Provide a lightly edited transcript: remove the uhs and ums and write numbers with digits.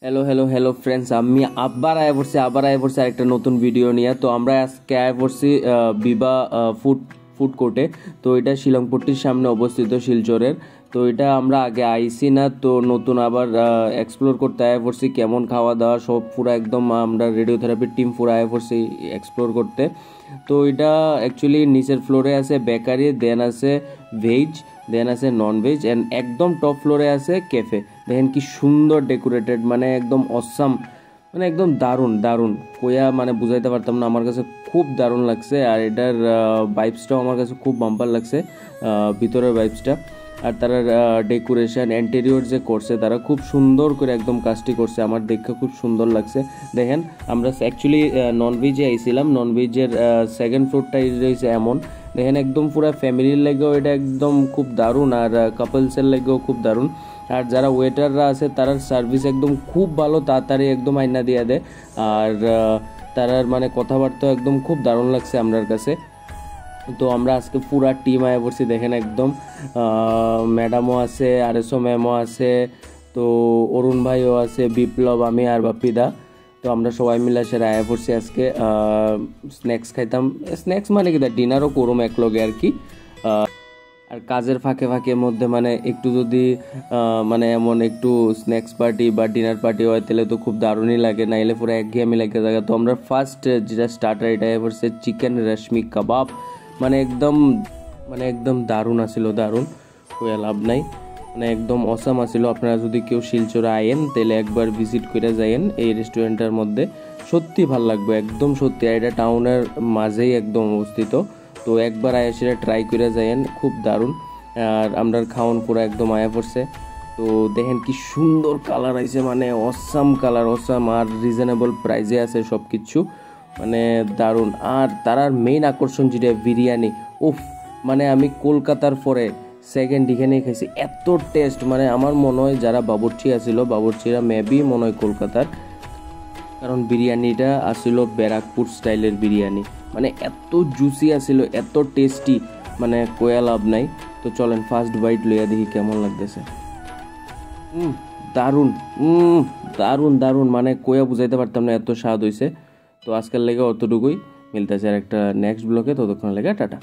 Hello hello hello friends, আমি আবার আয় পড়ছি আরেকটা নতুন ভিডিও নিয়ে। তো আমরা আজকে আয় পড়ছি বিবা ফুড ফুড কোর্টে। তো এটা শিলংপট্টির সামনে অবস্থিত, শিলচরের। তো এটা আমরা আগে আইসি না, তো নতুন আবার এক্সপ্লোর করতে আয় পড়ছি। কেমন খাওয়া দাওয়া সব পুরো একদম আমরা রেডিওথেরাপির টিম পুরো আয় পড়ছি এক্সপ্লোর করতে। তো এটা অ্যাকচুয়ালি নিচের ফ্লোরে আছে বেকারি, দেন আছে ভেজ, দেন আছে নন ভেজ, অ্যান্ড একদম টপ ফ্লোরে আছে ক্যাফে। দেখেন কি সুন্দর ডেকোরেটেড, মানে একদম অসাম, মানে একদম দারুণ দারুণ কোয়া, মানে বুঝাইতে পারতাম না। আমার কাছে খুব দারুণ লাগছে, আর এটার ভাইবসটাও আমার কাছে খুব বাম্পার লাগছে, ভিতরের ভাইবসটা। আর তারা ডেকোরেশন ইন্টেরিয়র যে করছে, তারা খুব সুন্দর করে একদম কাজটি করছে, আমার দেখে খুব সুন্দর লাগছে। দেখেন আমরা অ্যাকচুয়ালি নন ভেজে আইছিলাম, নন ভেজের সেকেন্ড ফ্লোরটাই রয়েছে এমন। দেখেন একদম পুরো ফ্যামিলির লেগেও এটা একদম খুব দারুণ, আর কাপলসের লেগেও খুব দারুণ। আর যারা ওয়েটাররা আছে তারার সার্ভিস একদম খুব ভালো, তাড়াতাড়ি একদম আইনা দিয়ে দেয়। আর তারার মানে কথাবার্তা একদম খুব দারুণ লাগছে আমার কাছে। তো আমরা আজকে পুরা টিম আয়া পড়ছি, দেখেন একদম ম্যাডামও আছে, আরএসও ম্যামও আছে, তো অরুণ ভাইও আছে, বিপ্লব, আমি আর বাপিদা। তো আমরা সবাই মিলে সেরা আয়া পড়ছি আজকে। স্ন্যাক্স খাইতাম, স্ন্যাক্স মানে কি ডিনারও করুম একলগে আর কি। আর কাজের ফাঁকে ফাঁকে মধ্যে মানে একটু যদি মানে এমন একটু স্ন্যাক্স পার্টি বা ডিনার পার্টি হয় তাহলে তো খুব দারুণই লাগে, নাইলে পুরো একঘেয়েমি লাগে জায়গা। তো আমরা ফার্স্ট যেটা স্টার্টার, এটা হচ্ছে চিকেন রেশমি কাবাব। মানে একদম দারুণ আসিল, দারুণ কইয়া লাভ নাই, মানে একদম অসাম আসিল। আপনারা যদি কেউ শিলচরে আয়েন তাহলে একবার ভিজিট করে যাইয়েন এই রেস্টুরেন্টের মধ্যে, সত্যি ভাল লাগবে একদম সত্যি। আর এটা টাউনের মাঝেই একদম অবস্থিত, তো একবার আয়া সেটা ট্রাই করে যাইয়েন, খুব দারুণ। আর আমরা খাওয়ান পুরো একদম আয়া পড়ছে। তো দেখেন কি সুন্দর কালার আইছে, মানে অসাম কালার, অসাম, আর রিজনেবল প্রাইসে আছে সব কিছু, মানে দারুণ। আর তার মেইন আকর্ষণ যেটা বিরিয়ানি, উফ, মানে আমি কলকাতার পরে সেকেন্ড এখানেই খাইছি, এত টেস্ট। মানে আমার মনে হয় যারা বাবুর্চি আসিল, বাবুর্চিরা মেবি মনে হয় কলকাতার, কারণ বিরিয়ানিটা আসিল ব্যারাকপুর স্টাইলের বিরিয়ানি, মানে এত জুসি আসিল, এত টেস্টি, মানে কোয়া লাভ নাই। তো চলেন ফার্স্ট বাইট লইয়া দেখি কেমন লাগতেছে। দারুণ, দারুণ দারুণ, মানে কোয়া বুঝাইতে পারতাম না, এত স্বাদ হয়েছে। তো আজকের লেগে অতটুকুই, মিলতেছে আর একটা নেক্সট ব্লগে, ততক্ষণ লেগে টাটা।